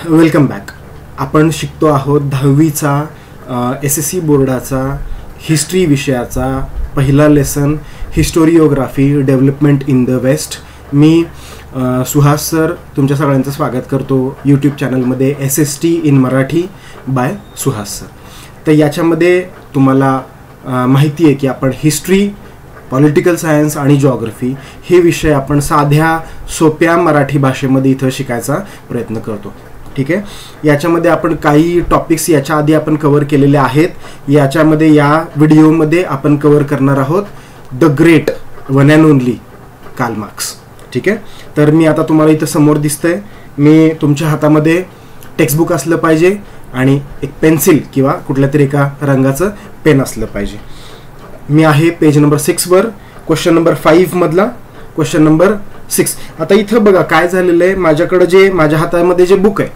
Welcome back. आपण शिकतो आहोत 10वीचा SSC बोर्डाचा हिस्ट्री विषयाचा पहिला lesson historiography development in the West. मी सुहास सर तुमच्या सगळ्यांचं स्वागत करतो यूट्यूब चॅनलमध्ये SST in Marathi by Suhas sir. तर याच्यामध्ये तुम्हाला माहिती आहे की आपण हिस्ट्री, पॉलिटिकल सायन्स आणि जॉग्रफी हे विषय आपण साध्या सोप्या मराठी भाषेमध्ये इथं शिकायचा प्रयत्न करतो. ठीक आहे. याच्यामध्ये आपण काही टॉपिक्स याच्या आधी आपण कव्हर केलेले आहेत. याच्यामध्ये या व्हिडिओमध्ये आपण कव्हर करणार आहोत the great one and only Karl Marx. ठीक आहे. तर मी आता तुम्हाला इथं समोर दिसतंय. मी तुमच्या हातामध्ये टेक्स्टबुक असलं पाहिजे आणि एक पेन्सिल किंवा कुठल्या तरी एका रंगाचं पेन असलं पाहिजे. मी आहे पेज नंबर 6 वर, क्वेश्चन नंबर 5 मधला क्वेश्चन नंबर 6. आता इथं बघा काय झालेलं आहे. माझ्याकडे जे माझ्या हातामध्ये जे बुक आहे,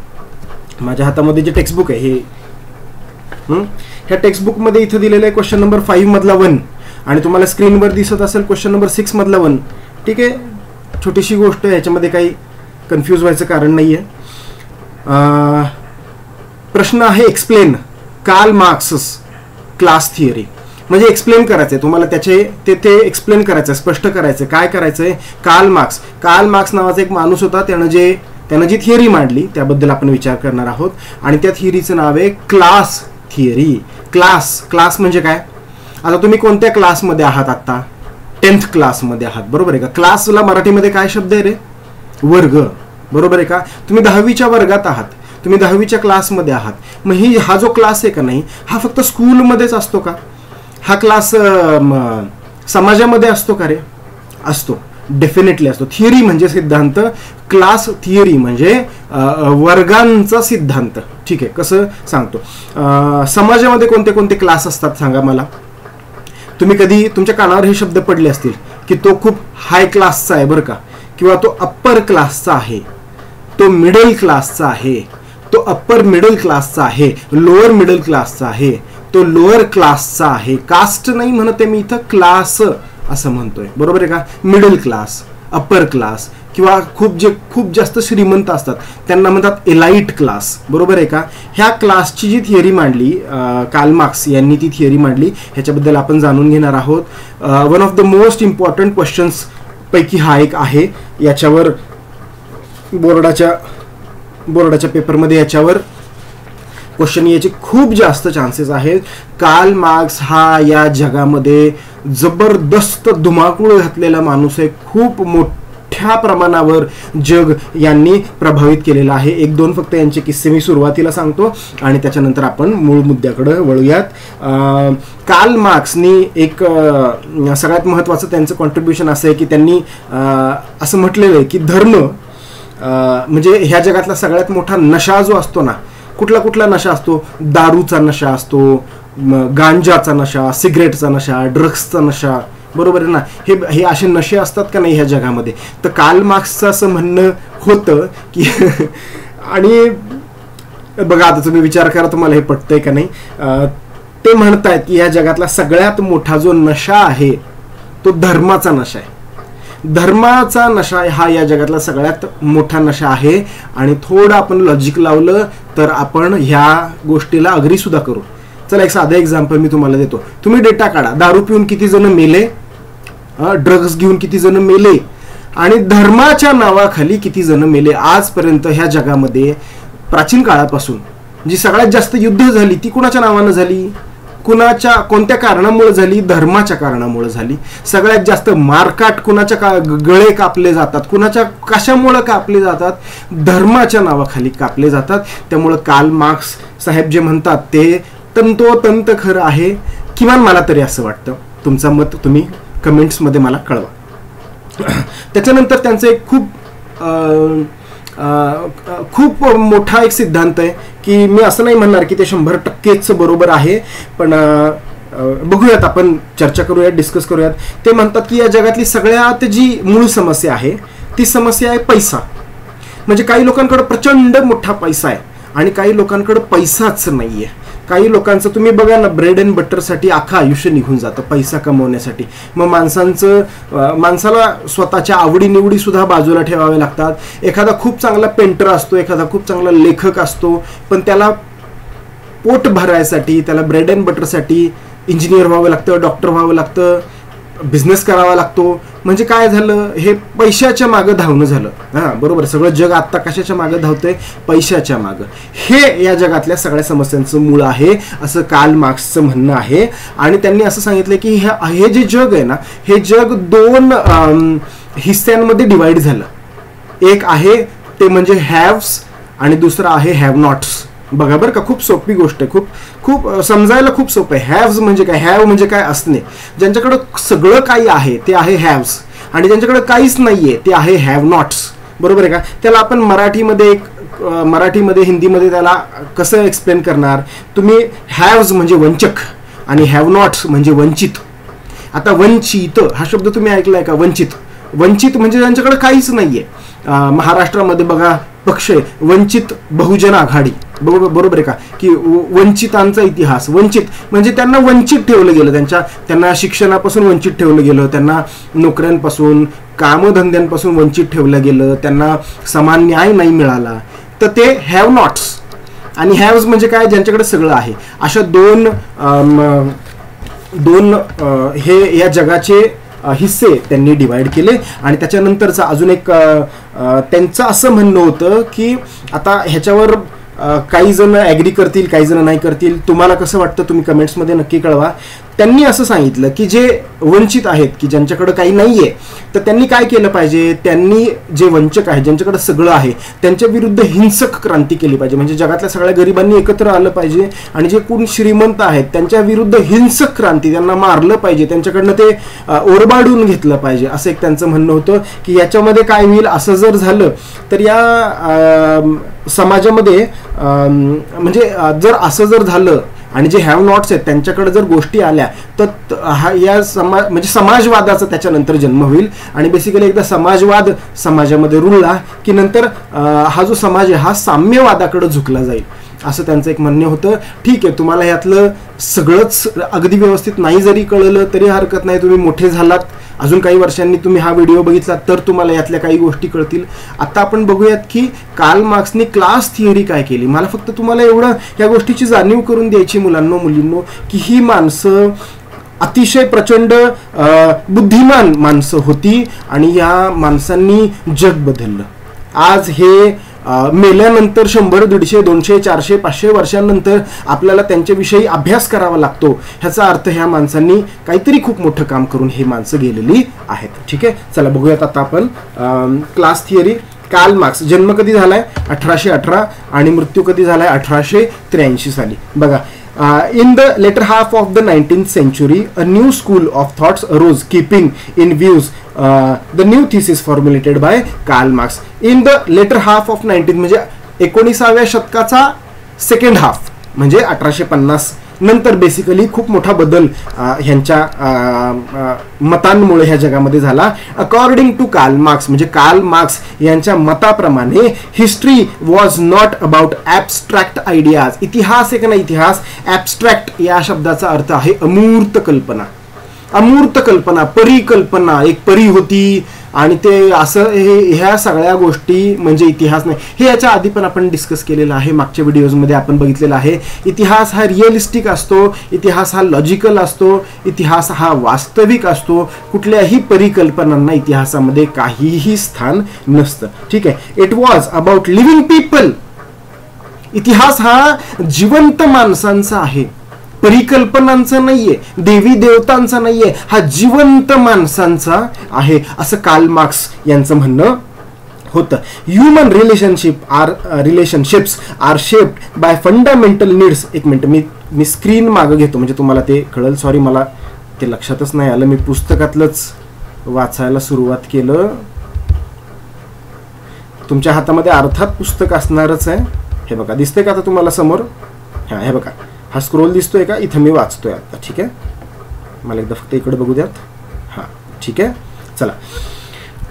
माझ्या हातामध्ये जे टेक्स्टबुक आहे हे ह्या टेक्स्टबुकमध्ये इथं दिलेलं आहे क्वेश्चन नंबर 5 मधला 1 आणि तुम्हाला स्क्रीनवर दिसत असेल क्वेश्चन नंबर 6 मधला 1. ठीक आहे. छोटीशी गोष्ट आहे, याच्यामध्ये काही कन्फ्यूज व्हायचं कारण नाही आहे. प्रश्न आहे explain Karl Marx class theory. म्हणजे एक्सप्लेन करायचं आहे तुम्हाला, त्याचे ते एक्सप्लेन करायचं आहे, स्पष्ट करायचं आहे. काय करायचं आहे? कार्ल मार्क्स नावाचा एक माणूस होता. त्यानं जी थिअरी मांडली त्याबद्दल आपण विचार करणार आहोत. आणि त्या थिअरीचं नाव आहे क्लास थिअरी. क्लास म्हणजे काय? आता तुम्ही कोणत्या क्लासमध्ये आहात? आता 10th क्लासमध्ये आहात, बरोबर आहे का? क्लासला मराठीमध्ये काय शब्द आहे रे? वर्ग, बरोबर आहे का? तुम्ही 10वीच्या वर्गात आहात, तुम्ही 10वीच्या क्लासमध्ये आहात. मग हा जो क्लास आहे का नाही, हा फक्त स्कूलमध्येच असतो का? हा क्लास समाजामध्ये असतो का रे? असतो, डेफिनेटली असतो. थिअरी म्हणजे सिद्धांत, क्लास थिअरी म्हणजे वर्गांचा सिद्धांत. ठीक आहे. कसं सांगतो? समाजामध्ये कोणते कोणते क्लास असतात सांगा मला. तुम्ही कधी तुमच्या कानावर हे शब्द पडले असतील की तो खूप हाय क्लासचा आहे बरं का, किंवा तो अप्पर क्लासचा आहे, तो मिडल क्लासचा आहे, तो अप्पर मिडल क्लासचा आहे, लोअर मिडल क्लासचा आहे, तो लोअर क्लासचा आहे. कास्ट नाही म्हणते मी इथं, क्लास असं म्हणतोय, बरोबर आहे का? मिडल क्लास, अप्पर क्लास, किंवा खूप जास्त श्रीमंत असतात त्यांना म्हणतात एलाइट क्लास, बरोबर आहे का? ह्या क्लासची जी थिअरी मांडली कार्ल मार्क्स यांनी, ती थिअरी मांडली, ह्याच्याबद्दल आपण जाणून घेणार आहोत. One of the most important questions पैकी हा एक आहे. याच्यावर बोर्डाच्या पेपरमध्ये याच्यावर क्वेश्चन याचे खूप जास्त चान्सेस आहेत. कार्ल मार्क्स हा या जगामध्ये जबरदस्त धुमाकूळ घातलेला माणूस आहे. खूप मोठ्या प्रमाणावर जग यांनी प्रभावित केलेलं आहे. 1-2 फक्त यांचे किस्से मी सुरुवातीला सांगतो आणि त्याच्यानंतर आपण मूळ मुद्द्याकडे वळूयात. कार्ल मार्क्सनी एक सगळ्यात महत्त्वाचं त्यांचं कॉन्ट्रीब्युशन असं आहे की त्यांनी असं म्हटलेलं आहे की धर्म म्हणजे ह्या जगातला सगळ्यात मोठा नशा जो असतो ना, कुठला नशा असतो? दारूचा नशा असतो, गांजाचा नशा, सिगरेटचा नशा, ड्रग्सचा नशा, बरोबर आहे ना? हे असे नशे असतात का नाही ह्या जगामध्ये? तर कार्ल मार्क्सचं असं म्हणणं होतं की आणि बघा आता तुम्ही विचार करा तुम्हाला हे पटतंय का नाही. ते म्हणतायत की ह्या जगातला सगळ्यात मोठा जो नशा आहे तो धर्माचा नशा आहे. धर्माचा नशा हा या जगातला सगळ्यात मोठा नशा आहे. आणि थोडं आपण लॉजिक लावलं तर आपण ह्या गोष्टीला अग्री सुद्धा करू. चला एक साधं एक्झाम्पल मी तुम्हाला देतो. तुम्ही डेटा काढा. दारू पिऊन किती जण मेले, ड्रग्स घेऊन किती जण मेले आणि धर्माच्या नावाखाली किती जण मेले. आजपर्यंत ह्या जगामध्ये प्राचीन काळापासून जी सगळ्यात जास्त युद्ध झाली ती कुणाच्या नावानं झाली? कोणत्या कारणामुळे झाली? धर्माच्या कारणामुळे झाली. सगळ्यात जास्त मारकाट कुणाच्या गळे कापले जातात, कुणाच्या कशामुळे कापले जातात? धर्माच्या नावाखाली कापले जातात. त्यामुळं कार्ल मार्क्स साहेब जे म्हणतात ते तंतोतंत खरं आहे, किमान मला तरी असं वाटतं. तुमचं मत तुम्ही कमेंट्समध्ये मला कळवा. त्याच्यानंतर त्यांचं एक खूप मोठा एक सिद्धांत आहे की मी असं नाही म्हणणार की ते 100%च बरोबर आहे, पण बघूयात, आपण चर्चा करूयात, डिस्कस करूयात. ते म्हणतात की या जगातली सगळ्यात जी मूळ समस्या आहे ती समस्या आहे पैसा. म्हणजे काही लोकांकडे प्रचंड मोठा पैसा आहे आणि काही लोकांकडे पैसाच नाहीये. काही लोकांचं तुम्ही बघा ना, ब्रेड अँड बटरसाठी अख्खं आयुष्य निघून जातं पैसा कमवण्यासाठी. मग माणसाला स्वतःच्या आवडीनिवडी सुद्धा बाजूला ठेवावे लागतात. एखादा खूप चांगला पेंटर असतो, एखादा खूप चांगला लेखक असतो, पण त्याला पोट भरायसाठी, त्याला ब्रेड अँड बटरसाठी इंजिनियर व्हावं लागतं, डॉक्टर व्हावं लागतं, बिझनेस करावा लागतो. म्हणजे काय झालं, हे पैशाच्या मागं धावणं झालं. हां, बरोबर. सगळं जग आत्ता कशाच्या मागं धावतंय? पैशाच्या मागं. हे या जगातल्या सगळ्या समस्यांचं मूळ आहे असं कार्ल मार्क्सचं म्हणणं आहे. आणि त्यांनी असं सांगितलं की हे जे जग आहे ना, हे जग 2 हिस्स्यांमध्ये डिवाइड झालं. एक आहे ते म्हणजे हॅव्स आणि दुसरं आहे हॅव नॉट्स. बघा बरं का, खूप सोपी गोष्ट आहे, खूप समजायला खूप सोपं आहे. हॅव्स म्हणजे काय? हॅव म्हणजे काय? असणे. ज्यांच्याकडे सगळं काही आहे ते आहे हॅव्स, आणि ज्यांच्याकडे काहीच नाहीये ते आहे हॅव नॉट्स. बरोबर आहे का? त्याला आपण मराठीमध्ये हिंदीमध्ये त्याला कसं एक्सप्लेन करणार? तुम्ही हॅव्स म्हणजे वंचक आणि हॅव नॉट्स म्हणजे वंचित. आता वंचित हा शब्द तुम्ही ऐकलाय का? वंचित म्हणजे ज्यांच्याकडे काहीच नाहीये. महाराष्ट्रामध्ये बघा पक्ष आहे वंचित बहुजन आघाडी. बरोबर आहे का? की वंचितांचा इतिहास. वंचित म्हणजे त्यांना वंचित ठेवलं गेलं, त्यांना शिक्षणापासून वंचित ठेवलं गेलं, त्यांना नोकऱ्यांपासून, कामधंद्यांपासून वंचित ठेवलं गेलं, त्यांना समान न्याय नाही मिळाला. तर ते हॅव नॉट्स. आणि हॅव्स म्हणजे काय? ज्यांच्याकडे सगळं आहे. अशा दोन हे या जगाचे हिस्से त्यांनी डिवाइड केले. आणि त्याच्यानंतरचा अजून एक त्यांचं असं म्हणणं होतं की आता ह्याच्यावर काही जण ॲग्री करतील, काही जण नाही करतील. तुम्हाला कसं वाटतं तुम्ही कमेंट्समध्ये नक्की कळवा. त्यांनी असं सांगितलं की जे वंचित आहेत, की ज्यांच्याकडे काही नाहीये, तर त्यांनी काय केलं पाहिजे? त्यांनी जे वंचक आहेत, ज्यांच्याकडे सगळं आहे, त्यांच्या विरुद्ध हिंसक क्रांती केली पाहिजे. म्हणजे जगातल्या सगळ्या गरिबांनी एकत्र आलं पाहिजे आणि जे कोण श्रीमंत आहेत त्यांच्या विरुद्ध हिंसक क्रांती, त्यांना मारलं पाहिजे, त्यांच्याकडनं ते ओरबाडून घेतलं पाहिजे, असं एक त्यांचं म्हणणं होतं. की याच्यामध्ये काय होईल, असं जर झालं तर या समाजामध्ये म्हणजे जर असं जर झालं आणि जे हॅव नॉट्स आहेत त्यांच्याकडे जर गोष्टी आल्या तर या म्हणजे समाजवादाचा त्याच्यानंतर जन्म होईल. आणि बेसिकली एकदा समाजवाद समाजामध्ये रुळला की नंतर हा जो समाज आहे हा साम्यवादाकडे झुकला जाईल, असं त्यांचं एक म्हणणं होतं. ठीक आहे, तुम्हाला यातलं सगळंच अगदी व्यवस्थित नाही जरी कळलं तरी हरकत नाही. तुम्ही मोठे झालात, अजून काही वर्षांनी तुम्ही हा व्हिडिओ बघितला तर तुम्हाला यातल्या काही गोष्टी कळतील. आता आपण बघूयात की कार्ल मार्क्सनी क्लास थिअरी काय केली. मला फक्त तुम्हाला एवढं या गोष्टीची जाणीव करून द्यायची मुलांनो मुलींनो, की ही माणसं अतिशय प्रचंड बुद्धिमान माणसं होती आणि या माणसांनी जग बदललं. आज हे मेल्यानंतर 100, 150, 200, 400, 500 वर्षांनंतर आपल्याला त्यांच्याविषयी अभ्यास करावा लागतो. ह्याचा अर्थ ह्या माणसांनी काहीतरी खूप मोठं काम करून हे माणसं गेलेली आहेत. ठीक आहे, चला बघूयात आता आपण क्लास थिअरी. कार्ल मार्क्स जन्म कधी झालाय? 1818 आणि मृत्यू कधी झालाय? 1883 साली. बघा, in the later half of the 19th century, a new school of thoughts arose, keeping in views the new thesis formulated by Karl Marx. In the later half of 19th म्हणजे 19व्या शतकाचा सेकंड हाफ म्हणजे 1850 नंतर basically खूप मोठा बदल ह्यांच्या मतांमुळे ह्या जगामध्ये झाला. अकॉर्डिंग टू कार्ल मार्क्स म्हणजे कार्ल मार्क्स यांच्या मताप्रमाणे history was not about abstract ideas. इतिहास एक ना, इतिहास ॲबस्ट्रॅक्ट या शब्दाचा अर्थ आहे अमूर्त कल्पना. अमूर्त कल्पना, परिकल्पना, एक परी होती आणि ते असं ह्या सगळ्या गोष्टी म्हणजे इतिहास नाही. हे याच्या आधी पण आपण डिस्कस केलेलं आहे, मागच्या व्हिडिओजमध्ये आपण बघितलेलं आहे. इतिहास हा रिअलिस्टिक असतो, इतिहास हा लॉजिकल असतो, इतिहास हा वास्तविक असतो. कुठल्याही परिकल्पनांना इतिहासामध्ये काहीही स्थान नसतं. ठीक आहे, it was about living people. इतिहास हा जिवंत माणसांचा आहे, परिकल्पनांचा नाहीये, देवी देवतांचा नाहीये, हा जिवंत माणसांचा आहे, असं कार्ल मार्क्स यांचं म्हणणं होतं. Human relationships are shaped by fundamental needs. एक मिनिट, मी स्क्रीन मागं घेतो म्हणजे तुम्हाला ते कळेल. सॉरी, मला ते लक्षातच नाही आलं. मी पुस्तकातलंच वाचायला सुरुवात केलं. तुमच्या हातामध्ये अर्थात पुस्तक असणारच आहे. हे बघा, दिसतंय का आता तुम्हाला समोर? हा, हे बघा, हा स्क्रोल दिसतोय का? इथं मी वाचतोय आता. ठीक आहे, मला एकदा फक्त इकडे बघू द्यात. हां, ठीक आहे, चला.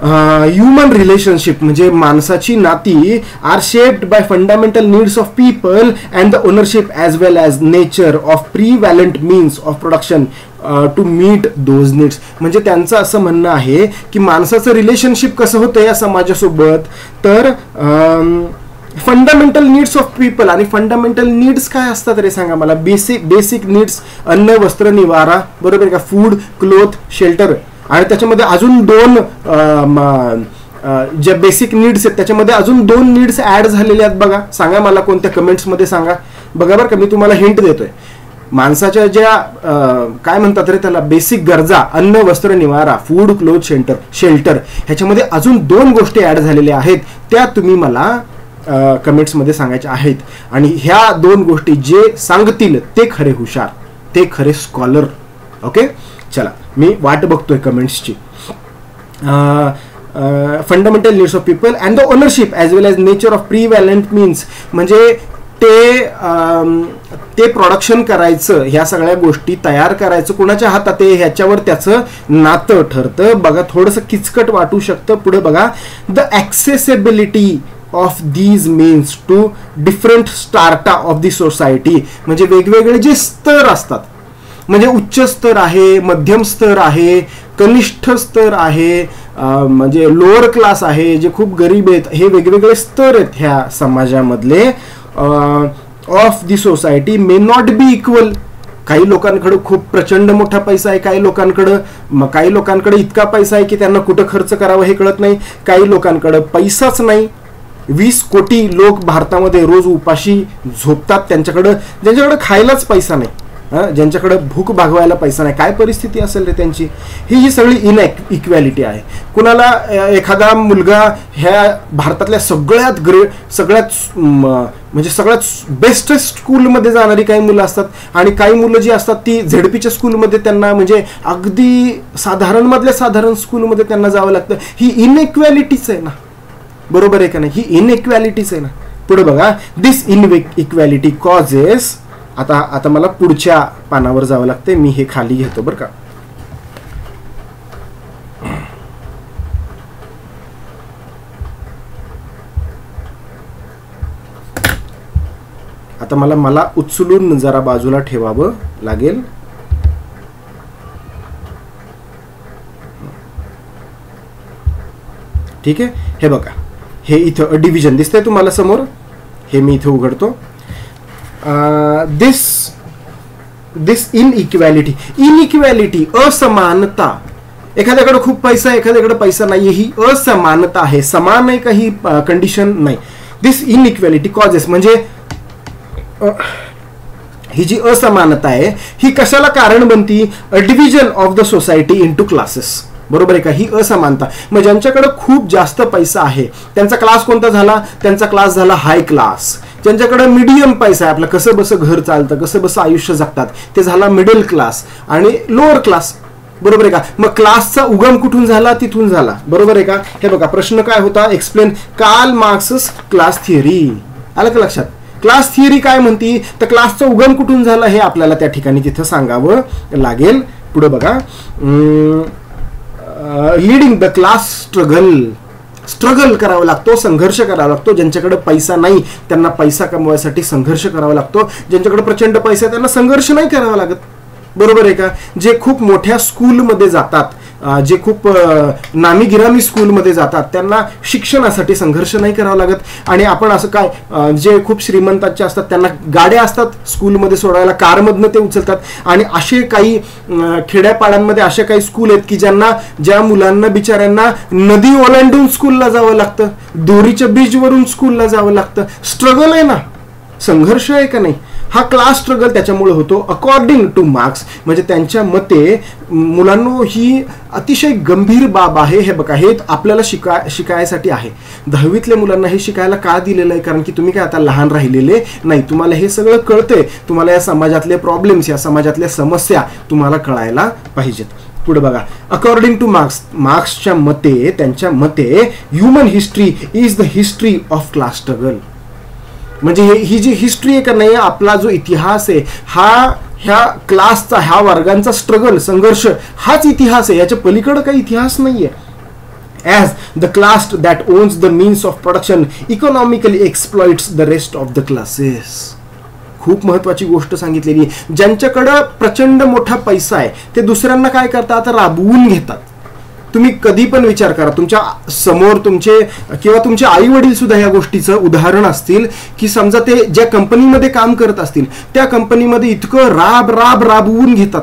ह्युमन रिलेशनशिप म्हणजे माणसाची नाती are shaped by fundamental needs of people and the ownership as well as nature of prevalent means of production to meet those needs. म्हणजे त्यांचं असं म्हणणं आहे की माणसाचं रिलेशनशिप कसं होतं या समाजासोबत, तर फंडामेंटल नीड्स ऑफ पीपल. आणि फंडामेंटल नीड्स काय असतात रे सांगा मला? बेसिक नीड्स, अन्न वस्त्र निवारा, बरोबर का, फूड क्लोथ शेल्टर. आणि त्याच्यामध्ये अजून दोन ज्या बेसिक नीड्स आहेत त्याच्यामध्ये अजून 2 नीड्स ऍड झालेले आहेत बघा. सांगा मला कोणत्या, कमेंट्समध्ये सांगा बघा बरं का. मी तुम्हाला हिंट देतोय. माणसाच्या ज्या काय म्हणतात रे त्याला, बेसिक गरजा, अन्न वस्त्र निवारा, फूड क्लोथ शेल्टर, ह्याच्यामध्ये अजून 2 गोष्टी ऍड झालेल्या आहेत. त्या तुम्ही मला कमेंट्समध्ये सांगायच्या आहेत. आणि ह्या 2 गोष्टी जे सांगतील ते खरे हुशार, ते खरे स्कॉलर. ओके, चला मी वाट बघतोय कमेंट्सची. Fundamental needs of people and the ownership as well as nature of prevalent means म्हणजे ते प्रोडक्शन करायचं, ह्या सगळ्या गोष्टी तयार करायचं कोणाच्या हातात आहे ह्याच्यावर त्याचं नातं ठरतं. बघा थोडंसं किचकट वाटू शकतं. पुढे बघा, the accessibility of these means to different strata of the society. म्हणजे वेगवेगळे जे स्तर असतात, म्हणजे उच्च स्तर आहे, मध्यम स्तर आहे, कनिष्ठ स्तर आहे, म्हणजे लोअर क्लास आहे, जे खूप गरीब आहेत, हे वेगवेगळे स्तर आहेत ह्या समाजामधले. Of the society may not be equal. काही लोकांकडे खूप प्रचंड मोठा पैसा आहे, काही लोकांकडे इतका पैसा आहे की त्यांना कुठं खर्च करावा हे कळत नाही. काही लोकांकडे पैसाच नाही. 20 कोटी लोक भारतामध्ये रोज उपाशी झोपतात, ज्यांच्याकडे खायलाच पैसा नाही, ज्यांच्याकडे भूक भागवायला पैसा नाही. काय परिस्थिती असेल रे त्यांची? ही सगळी इनइक्वॅलिटी आहे. कुणाला एखादा मुलगा ह्या भारतातल्या सगळ्यात बेस्ट स्कूलमध्ये जाणारी काही मुलं असतात, आणि काही मुलं जी असतात ती झेडपीच्या स्कूलमध्ये त्यांना, म्हणजे अगदी साधारण स्कूलमध्ये त्यांना जावं लागतं. ही इनइक्वॅलिटीच आहे ना, बरोबर आहे का नाही? ही इनइक्वॅलिटीच आहे ना. पुढे बघा, दिस इनइक्वॅलिटी कॉजेस. आता मला पुढच्या पानावर जावं लागते. मी हे खाली घेतो बरं का. आता मला उचलून जरा बाजूला ठेवावं लागेल. ठीक आहे, हे बघा, हे इथं डिव्हिजन दिसतंय तुम्हाला समोर. हे मी इथं उघडतो. दिस इनइक्वॅलिटी असमानता. एखाद्याकडे खूप पैसा आहे, एखाद्याकडे पैसा नाही, ही असमानता आहे. समान आहे का ही कंडिशन नाही. दिस इनइक्वॅलिटी कॉजेस म्हणजे ही जी असमानता आहे ही कशाला कारण बनती? A division of the society into classes. बरोबर आहे का? ही असमानता. मग ज्यांच्याकडे खूप जास्त पैसा आहे त्यांचा क्लास कोणता झाला? त्यांचा क्लास झाला हाय क्लास. ज्यांच्याकडे मीडियम पैसा आहे, आपलं कसं बसं घर चालतं, कसं बसं आयुष्य जगतात, ते झाला मिडल क्लास आणि लोअर क्लास. बरोबर आहे का? मग क्लासचा उगम कुठून झाला? तिथून झाला. बरोबर आहे का? हे बघा, प्रश्न काय होता? Explain Karl Marx class theory. आलं का लक्षात? क्लास थिअरी काय म्हणती? तर क्लासचा उगम कुठून झाला हे आपल्याला त्या ठिकाणी तिथं सांगावं लागेल. पुढे बघा, लीडिंग द क्लास स्ट्रगल करावा लागतो, संघर्ष करावा लागतो. ज्यांच्याकडे पैसा नाही त्यांना पैसा कमवायसाठी संघर्ष करावा लागतो. ज्यांच्याकडे प्रचंड पैसा आहे त्यांना संघर्ष नाही करावा लागत. बरोबर आहे का? जे खूप मोठ्या स्कूलमध्ये जातात, जे खूप नामी गिरामी स्कूलमध्ये जातात त्यांना शिक्षणासाठी संघर्ष नाही करावा लागत. आणि आपण असं काय, जे खूप श्रीमंतांचे असतात त्यांना गाड्या असतात स्कूलमध्ये सोडायला, कारमधनं ते उचलतात. आणि असे काही खेड्यापाड्यांमध्ये असे काही स्कूल आहेत की ज्या मुलांना बिचाऱ्यांना नदी ओलांडून स्कूलला जावं लागतं, दोरीच्या ब्रिजवरून स्कूलला जावं लागतं. स्ट्रगल आहे ना, संघर्ष आहे का नाही? हा क्लास स्ट्रगल त्याच्यामुळे होतो. अकॉर्डिंग टू मार्क्स म्हणजे त्यांच्या मते मुलांनो ही अतिशय गंभीर बाब आहे. हे बघा, हे आपल्याला शिकायसाठी आहे. 10वीतल्या मुलांना हे शिकायला का दिलेलं आहे? कारण की तुम्ही काय आता लहान राहिलेले नाही, तुम्हाला हे सगळं कळतंय. तुम्हाला या समाजातले प्रॉब्लेम्स, या समाजातल्या समस्या तुम्हाला कळायला पाहिजेत. पुढे बघा, अकॉर्डिंग टू मार्क्सच्या मते, त्यांच्या मते human history is the history of class struggle. म्हणजे ही जी हिस्ट्री आहे का नाही, आपला जो इतिहास आहे हा ह्या क्लासचा, ह्या वर्गांचा स्ट्रगल, संघर्ष हाच इतिहास आहे. याच्या पलीकडे काही इतिहास नाहीये. as the class that owns the means of production economically exploits the rest of the classes. खूप महत्वाची गोष्ट सांगितलेली. ज्यांच्याकडे प्रचंड मोठा पैसा आहे ते दुसऱ्यांना काय करतात, राबवून घेतात. तुम्ही कधी पण विचार करा, तुमच्या समोर तुमचे किंवा तुमचे आई वडील सुद्धा या गोष्टीचं उदाहरण असतील की समजा ते ज्या कंपनीमध्ये काम करत असतील त्या कंपनीमध्ये इतकं राबवून घेतात,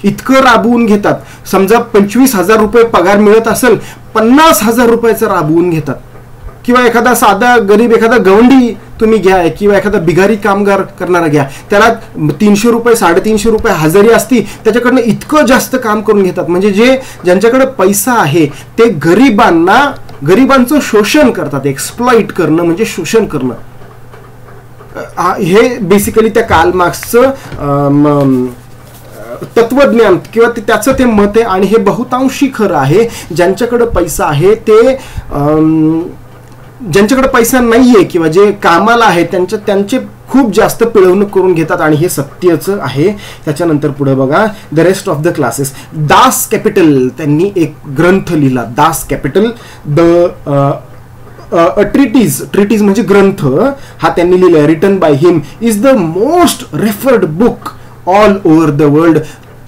इतकं राबवून घेतात. समजा 25,000 रुपये पगार मिळत असेल, 50,000 रुपयाचं राबवून घेतात. किंवा एखादा साधा गरीब एखादा गवंडी तुम्ही घ्या किंवा एखादा बिगारी कामगार करणारा घ्या, त्याला 300 रुपये 350 रुपये हजेरी असती, त्याच्याकडनं इतकं जास्त काम करून घेतात. म्हणजे ज्यांच्याकडे पैसा आहे ते गरिबांचं शोषण करतात. एक्सप्लॉइट करणं म्हणजे शोषण करणं. हे बेसिकली त्या कार्ल मार्क्सचं तत्वज्ञान किंवा त्याचं ते मत आहे आणि हे बहुतांशी खरं आहे. ज्यांच्याकडे पैसा आहे ते ज्यांच्याकडे पैसा नाहीये किंवा जे कामाला आहे त्यांचे खूप जास्त पिळवणूक करून घेतात आणि हे सत्यच आहे. त्याच्यानंतर पुढे बघा, the rest of the classes. Das capital त्यांनी एक ग्रंथ लिहिला, दास कॅपिटल, ट्रिटीज म्हणजे ग्रंथ, हा त्यांनी लिहिला. Written by him, is the most referred book all over the world.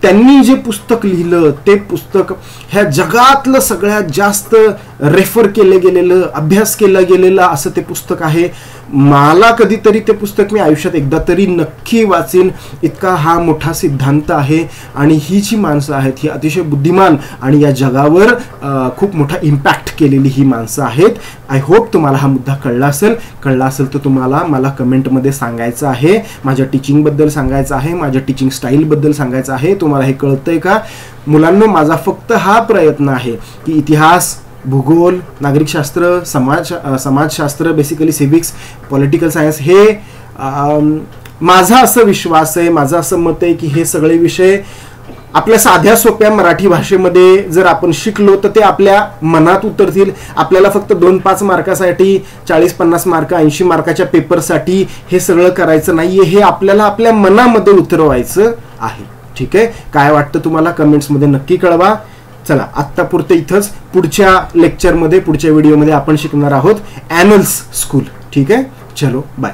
त्यांनी जे पुस्तक लिहिलं ते पुस्तक ह्या जगातलं सगळ्यात जास्त रेफर केलं गेलेलं, अभ्यास केला गेलेला असं ते पुस्तक आहे. मला कधीतरी ते पुस्तक मी आयुष्यात एकदा तरी नक्की वाचेन, इतका हा मोठा सिद्धांत आहे. आणि ही जी माणसं आहेत ही अतिशय बुद्धिमान आणि या जगावर खूप मोठा इम्पॅक्ट केलेली ही माणसं आहेत. आय होप तुम्हाला हा मुद्दा कळला असेल तर तुम्हाला मला कमेंटमध्ये सांगायचं आहे, माझ्या टीचिंगबद्दल सांगायचं आहे, माझ्या टीचिंग स्टाईलबद्दल सांगायचं आहे. तुम्हाला हे कळतंय का मुलांनो? माझा फक्त हा प्रयत्न आहे की इतिहास, भूगोल, नागरिकशास्त्र, समाजशास्त्र, बेसिकली सिव्हिक्स, पॉलिटिकल सायन्स, हे माझा असं विश्वास आहे, माझं असं मत आहे की हे सगळे विषय आपल्या साध्या सोप्या मराठी भाषेमध्ये जर आपण शिकलो तर ते आपल्या मनात उतरतील. आपल्याला फक्त 2-5 मार्कासाठी, 40-50 मार्क, 80 मार्काच्या पेपरसाठी हे सगळं करायचं नाहीये. हे आपल्याला आपल्या मनामध्ये उतरवायचं आहे. ठीक आहे, काय वाटतं तुम्हाला कमेंट्समध्ये नक्की कळवा. चला आत्तापुरतं इथंच. पुढच्या लेक्चरमध्ये, पुढच्या व्हिडिओमध्ये आपण शिकणार आहोत ॲनल्स स्कूल. ठीक आहे, चलो बाय.